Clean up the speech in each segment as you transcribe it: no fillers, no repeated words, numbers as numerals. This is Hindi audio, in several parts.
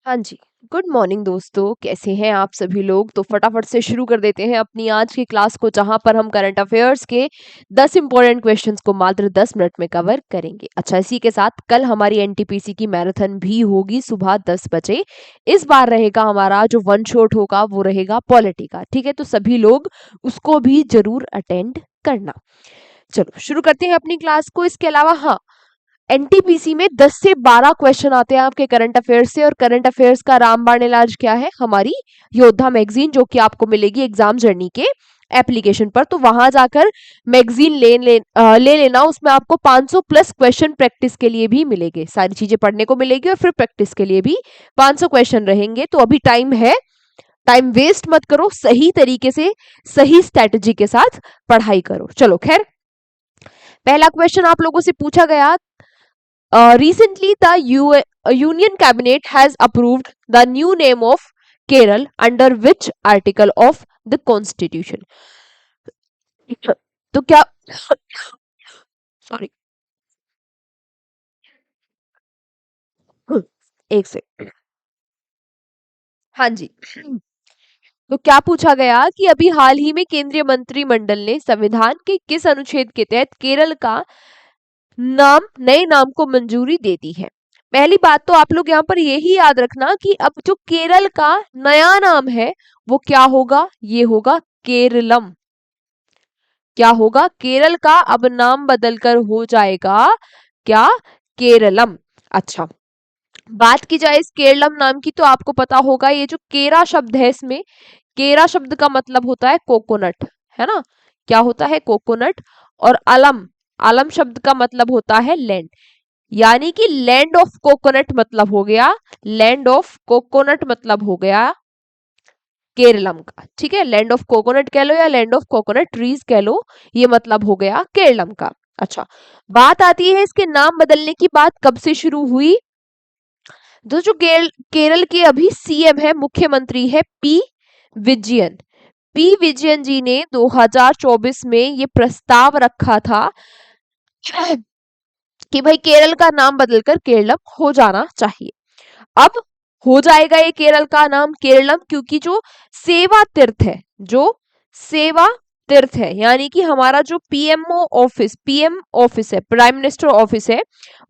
हाँ जी, गुड मॉर्निंग दोस्तों, कैसे हैं आप सभी लोग? तो फटाफट से शुरू कर देते हैं अपनी आज की क्लास को, जहाँ पर हम करंट अफेयर्स के 10 इंपॉर्टेंट क्वेश्चंस को मात्र 10 मिनट में कवर करेंगे। अच्छा, इसी के साथ कल हमारी एनटीपीसी की मैराथन भी होगी सुबह 10 बजे। इस बार रहेगा हमारा जो वन शॉट होगा वो रहेगा पॉलिटी का, ठीक है? तो सभी लोग उसको भी जरूर अटेंड करना। चलो शुरू करते हैं अपनी क्लास को। इसके अलावा हाँ, एनटीपीसी में 10 से 12 क्वेश्चन आते हैं आपके करंट अफेयर्स से, और करंट अफेयर्स का रामबाण इलाज क्या है? हमारी योद्धा मैगजीन, जो कि आपको मिलेगी एग्जाम जर्नी के एप्लीकेशन पर। तो वहां जाकर मैगजीन ले लेना। उसमें आपको 500 प्लस क्वेश्चन प्रैक्टिस के लिए भी मिलेंगे। सारी चीजें पढ़ने को मिलेगी और फिर प्रैक्टिस के लिए भी 500 क्वेश्चन रहेंगे। तो अभी टाइम है, टाइम वेस्ट मत करो, सही तरीके से सही स्ट्रेटजी के साथ पढ़ाई करो। चलो खैर, पहला क्वेश्चन आप लोगों से पूछा गया, recently, the Union Cabinet has approved the new name of Kerala under which article of the Constitution? तो क्या सॉरी, एक सेकंड। हाँ जी, तो क्या पूछा गया कि अभी हाल ही में केंद्रीय मंत्रिमंडल ने संविधान के किस अनुच्छेद के तहत केरल का नए नाम को मंजूरी दे दी है? पहली बात तो आप लोग यहाँ पर यही याद रखना कि अब जो केरल का नया नाम है वो क्या होगा? ये होगा केरलम। क्या होगा? केरल का अब नाम बदलकर हो जाएगा क्या? केरलम। अच्छा, बात की जाए इस केरलम नाम की, तो आपको पता होगा ये जो केरा शब्द है, इसमें केरा शब्द का मतलब होता है कोकोनट, है ना? क्या होता है? कोकोनट। और अलम, अलम शब्द का मतलब होता है लैंड, यानी कि लैंड ऑफ कोकोनट मतलब हो गया, लैंड ऑफ कोकोनट मतलब हो गया केरलम का। ठीक है, लैंड ऑफ कोकोनट कह लो या लैंड ऑफ कोकोनट ट्रीज कह लो, ये मतलब हो गया केरलम का। अच्छा, बात आती है इसके नाम बदलने की। बात कब से शुरू हुई? जो केरल के अभी सीएम है, मुख्यमंत्री है पी विजयन। पी विजयन जी ने 2024 में ये प्रस्ताव रखा था कि भाई केरल का नाम बदलकर केरलम हो जाना चाहिए। अब हो जाएगा ये केरल का नाम केरलम, क्योंकि जो सेवा तीर्थ है, जो सेवा तीर्थ है, यानी कि हमारा जो पीएम ऑफिस है, प्राइम मिनिस्टर ऑफिस है,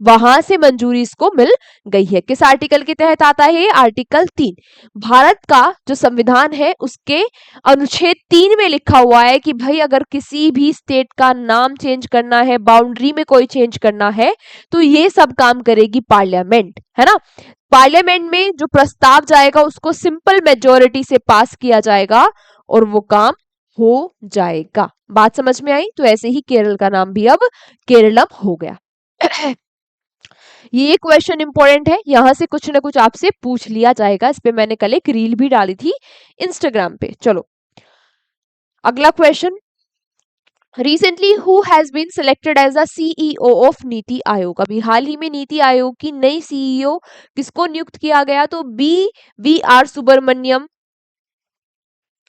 वहां से मंजूरी इसको मिल गई है। किस आर्टिकल के तहत आता है? आर्टिकल 3। भारत का जो संविधान है उसके अनुच्छेद 3 में लिखा हुआ है कि भाई अगर किसी भी स्टेट का नाम चेंज करना है, बाउंड्री में कोई चेंज करना है, तो ये सब काम करेगी पार्लियामेंट, है ना? पार्लियामेंट में जो प्रस्ताव जाएगा उसको सिंपल मेजोरिटी से पास किया जाएगा और वो काम हो जाएगा। बात समझ में आई? तो ऐसे ही केरल का नाम भी अब केरलम हो गया। ये क्वेश्चन इंपॉर्टेंट है, यहां से कुछ ना कुछ आपसे पूछ लिया जाएगा। इस पे मैंने कल एक रील भी डाली थी इंस्टाग्राम पे। चलो अगला question, recently who has been selected as the CEO of NITI Aayog? अभी हाल ही में नीति आयोग की नई सीईओ किसको नियुक्त किया गया? तो वी आर सुब्रमण्यम।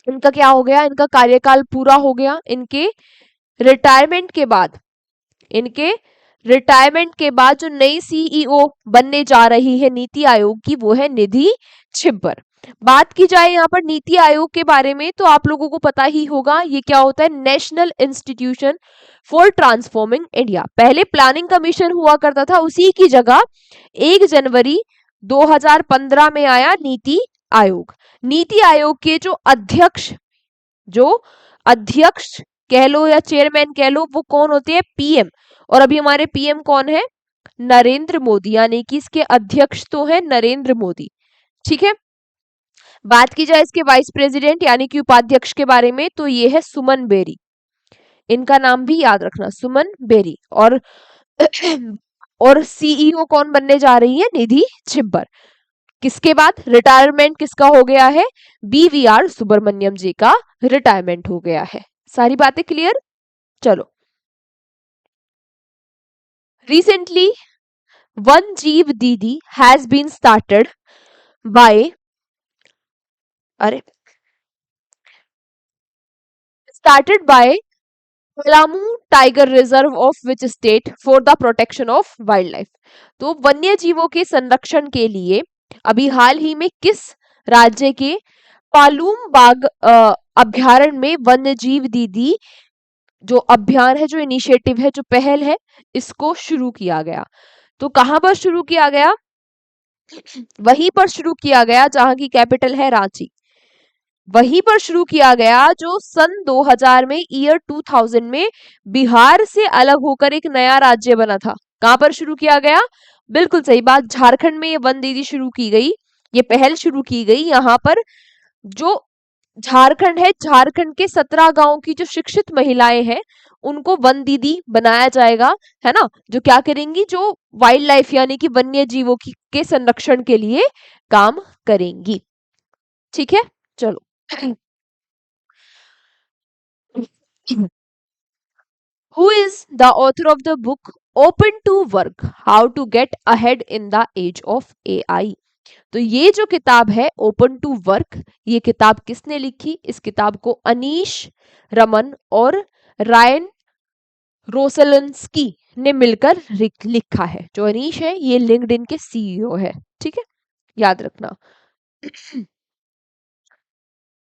इनका क्या हो गया? इनका कार्यकाल पूरा हो गया। इनके रिटायरमेंट के बाद, इनके रिटायरमेंट के बाद जो नई सीईओ बनने जा रही है नीति आयोग की, वो है निधि छिब्बर। बात की जाए यहाँ पर नीति आयोग के बारे में, तो आप लोगों को पता ही होगा ये क्या होता है? National institution for transforming India. पहले प्लानिंग कमीशन हुआ करता था, उसी की जगह 1 जनवरी 2015 में आया नीति आयोग। नीति आयोग के जो अध्यक्ष कह लो या चेयरमैन कह लो, वो कौन होते हैं? पीएम। और अभी हमारे पीएम कौन है? नरेंद्र मोदी, यानी कि इसके अध्यक्ष तो है नरेंद्र मोदी। ठीक है, बात की जाए इसके वाइस प्रेसिडेंट यानी कि उपाध्यक्ष के बारे में, तो ये है सुमन बेरी। इनका नाम भी याद रखना, सुमन बेरी। और सीईओ कौन बनने जा रही है? निधि छिब्बर। किसके बाद रिटायरमेंट किसका हो गया है? बीवीआर सुब्रमण्यम जी का रिटायरमेंट हो गया है। सारी बातें क्लियर? चलो, रिसेंटली वन जीव दीदी हैज बीन बाय अरे started by Palamu tiger reserve of which state for the protection of wild life? तो वन्य जीवों के संरक्षण के लिए अभी हाल ही में किस राज्य के पालूम बाग अभ्यारण्य में वन्य जीव दीदी जो अभियान है, जो इनिशिएटिव है, जो पहल है, इसको शुरू किया गया? तो कहां पर शुरू किया गया? वहीं पर शुरू किया गया जहां की कैपिटल है रांची। वहीं पर शुरू किया गया जो सन 2000 में, ईयर 2000 में बिहार से अलग होकर एक नया राज्य बना था। कहां पर शुरू किया गया? बिल्कुल सही बात, झारखंड में ये वन दीदी शुरू की गई, ये पहल शुरू की गई। यहाँ पर जो झारखंड है, झारखंड के 17 गांव की जो शिक्षित महिलाएं हैं उनको वन दीदी बनाया जाएगा, है ना, जो क्या करेंगी, जो वाइल्ड लाइफ यानी कि वन्य जीवों की के संरक्षण के लिए काम करेंगी। ठीक है, चलो। Who is the author of the book Open to Work? How to Get Ahead in the Age of AI? तो ये जो किताब है ओपन टू वर्क, ये किताब किसने लिखी? इस किताब को अनीश रमन और रायन रोसलन्स्की ने मिलकर लिखा है। जो अनीश है ये लिंक्डइन के सीईओ है, ठीक है, याद रखना।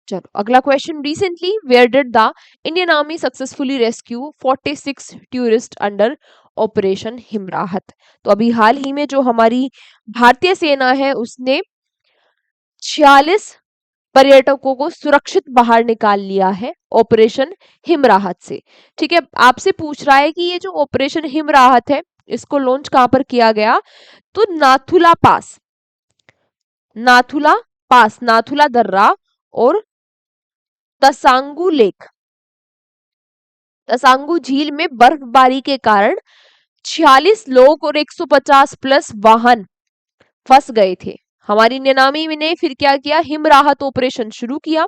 चलो अगला question, recently where did the Indian army successfully rescue 46 tourist under operation Himrahat? तो अभी हाल ही में जो हमारी भारतीय सेना है उसने 46 पर्यटकों को सुरक्षित बाहर निकाल लिया है ऑपरेशन हिमराहत से। ठीक है, आपसे पूछ रहा है कि ये जो ऑपरेशन हिमराहत है इसको लॉन्च कहां पर किया गया? तो नाथुला पास, नाथुला पास, नाथुला दर्रा और तसांगू लेक, तसांगू झील में बर्फबारी के कारण 46 लोग और 150 प्लस वाहन फंस गए थे। हमारी इंडियन आर्मी ने फिर क्या किया? हिम राहत ऑपरेशन शुरू किया।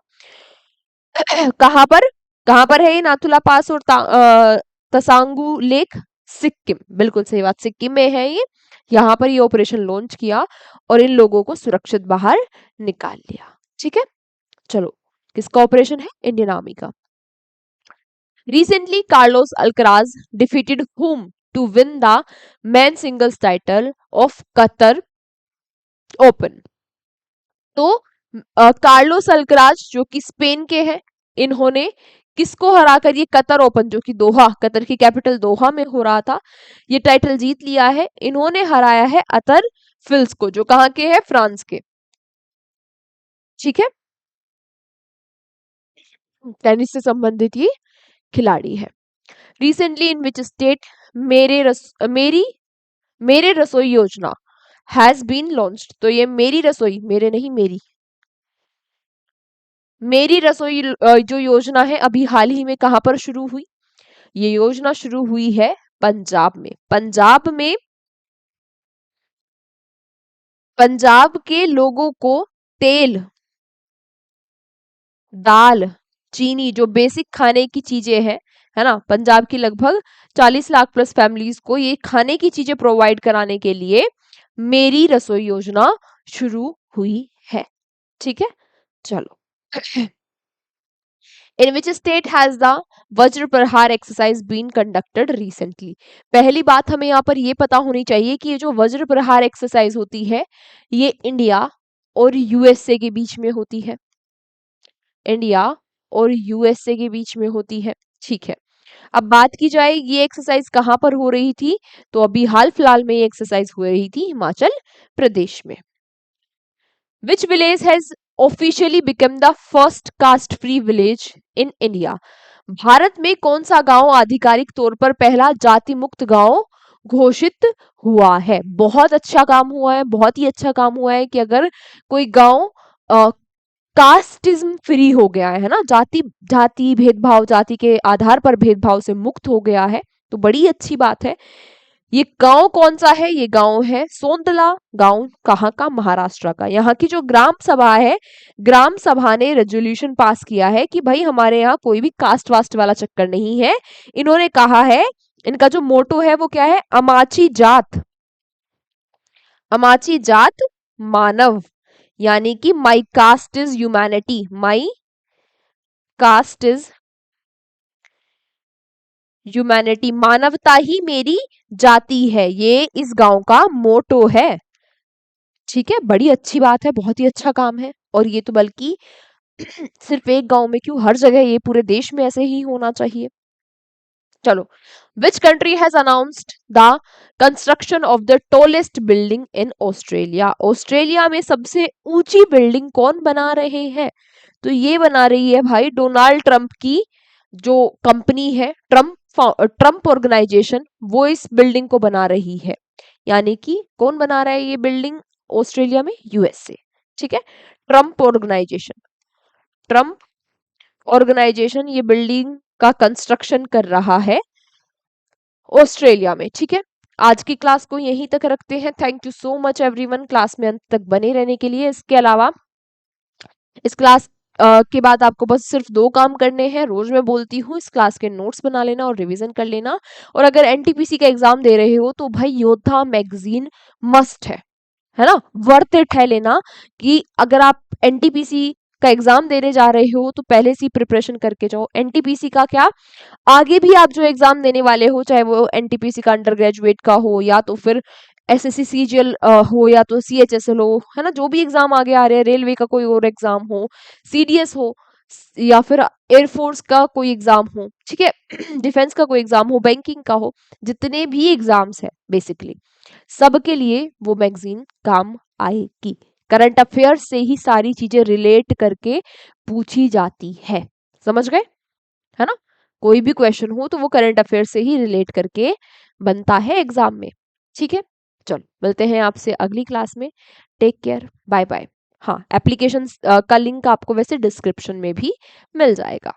कहां पर, कहां पर है ये नाथुला पास और तसांगू लेक? सिक्किम, बिल्कुल सही बात, सिक्किम में है ये। यहाँ पर ये ऑपरेशन लॉन्च किया और इन लोगों को सुरक्षित बाहर निकाल लिया। ठीक है, चलो, किसका ऑपरेशन है? इंडियन आर्मी का। Recently, Carlos Alcaraz defeated whom to win the men's singles title of Qatar Open? तो कार्लोस अल्कराज जो कि स्पेन के हैं, इन्होंने किसको हराकर ये कतर ओपन, जो कि दोहा, कतर की कैपिटल दोहा में हो रहा था, ये टाइटल जीत लिया है। इन्होंने हराया है अतर फिल्स को, जो कहाँ के हैं? फ्रांस के। ठीक है, टेनिस से संबंधित ये खिलाड़ी है। रिसेंटली इन विच स्टेट मेरे रसोई योजना हैज बीन लॉन्च्ड? तो ये मेरी रसोई, मेरे नहीं, मेरी रसोई जो योजना है अभी हाल ही में कहां पर शुरू हुई? ये योजना शुरू हुई है पंजाब में। पंजाब में पंजाब के लोगों को तेल, दाल, चीनी, जो बेसिक खाने की चीजें हैं, है ना, पंजाब की लगभग 40 लाख प्लस फैमिलीज को ये खाने की चीजें प्रोवाइड कराने के लिए मेरी रसोई योजना शुरू हुई है। ठीक है, चलो। In which state has the वज्र प्रहार एक्सरसाइज बीन कंडक्टेड रिसेंटली? पहली बात हमें यहाँ पर ये पता होनी चाहिए कि ये जो वज्र प्रहार एक्सरसाइज होती है ये इंडिया और यूएसए के बीच में होती है, इंडिया और यूएसए के बीच में होती है। ठीक है, अब बात की जाए ये एक्सरसाइज कहाँ पर हो रही थी? तो अभी हाल फिलहाल में ये एक्सरसाइज हो रही थी हिमाचल प्रदेश में। Which village has officially become the first caste free village in India? Bharat में कौन सा गांव आधिकारिक तौर पर पहला जाति मुक्त गांव घोषित हुआ है? बहुत अच्छा काम हुआ है, बहुत ही अच्छा काम हुआ है कि अगर कोई गांव कास्टिज्म फ्री हो गया है ना, जाति जाति भेदभाव, जाति के आधार पर भेदभाव से मुक्त हो गया है, तो बड़ी अच्छी बात है। ये गांव कौन सा है? ये गांव है सोंदला गांव। कहाँ का? महाराष्ट्र का। यहाँ की जो ग्राम सभा है, ग्राम सभा ने रेजोल्यूशन पास किया है कि भाई हमारे यहाँ कोई भी कास्ट वास्ट वाला चक्कर नहीं है। इन्होंने कहा है, इनका जो मोटो है वो क्या है? अमाची जात, अमाची जात मानव, यानी कि my caste is humanity, my caste is humanity, मानवता ही मेरी जाति है, ये इस गांव का मोटो है। ठीक है, बड़ी अच्छी बात है, बहुत ही अच्छा काम है। और ये तो बल्कि सिर्फ एक गांव में क्यों, हर जगह, ये पूरे देश में ऐसे ही होना चाहिए। चलो, which country has announced the construction of the tallest building in Australia? Australia में सबसे ऊंची बिल्डिंग कौन बना रहे हैं? तो ये बना रही है भाई डोनाल्ड ट्रंप की जो कंपनी है, ट्रंप ऑर्गेनाइजेशन, वो इस बिल्डिंग को बना रही है। यानी कि कौन बना रहा है ये बिल्डिंग ऑस्ट्रेलिया में? यूएसए। ठीक है, ट्रंप ऑर्गेनाइजेशन, ट्रंप ऑर्गेनाइजेशन ये बिल्डिंग का कंस्ट्रक्शन कर रहा है ऑस्ट्रेलिया में। ठीक है, आज की क्लास को यहीं तक रखते हैं। Thank you so much everyone class में अंत तक बने रहने के लिए। इसके अलावा इस क्लास के बाद आपको बस सिर्फ 2 काम करने हैं, रोज मैं बोलती हूँ, इस क्लास के नोट्स बना लेना और रिवीजन कर लेना। और अगर एनटीपीसी का एग्जाम दे रहे हो तो भाई योद्धा मैगजीन मस्ट है ना, वर्थ इट है लेना। कि अगर आप एनटीपीसी का एग्जाम देने जा रहे हो तो पहले से ही प्रिपरेशन करके जाओ। एनटीपीसी का क्या, आगे भी आप जो एग्जाम देने वाले हो, चाहे वो एनटीपीसी का अंडर ग्रेजुएट का हो या तो फिर एसएससी सीजीएल हो या तो सीएचएसएल हो, है ना, जो भी एग्जाम आगे आ रहे हैं, रेलवे का कोई और एग्जाम हो, सीडीएस हो, या फिर एयरफोर्स का कोई एग्जाम हो, ठीक है, डिफेंस का कोई एग्जाम हो, बैंकिंग का हो, जितने भी एग्जाम्स है बेसिकली सबके लिए वो मैगजीन काम आएगी। करंट अफेयर से ही सारी चीजें रिलेट करके पूछी जाती है, समझ गए, है ना। कोई भी क्वेश्चन हो तो वो करंट अफेयर से ही रिलेट करके बनता है एग्जाम में। ठीक है, चलो मिलते हैं आपसे अगली क्लास में। Take care, bye bye. हाँ, एप्लीकेशन का लिंक आपको वैसे डिस्क्रिप्शन में भी मिल जाएगा।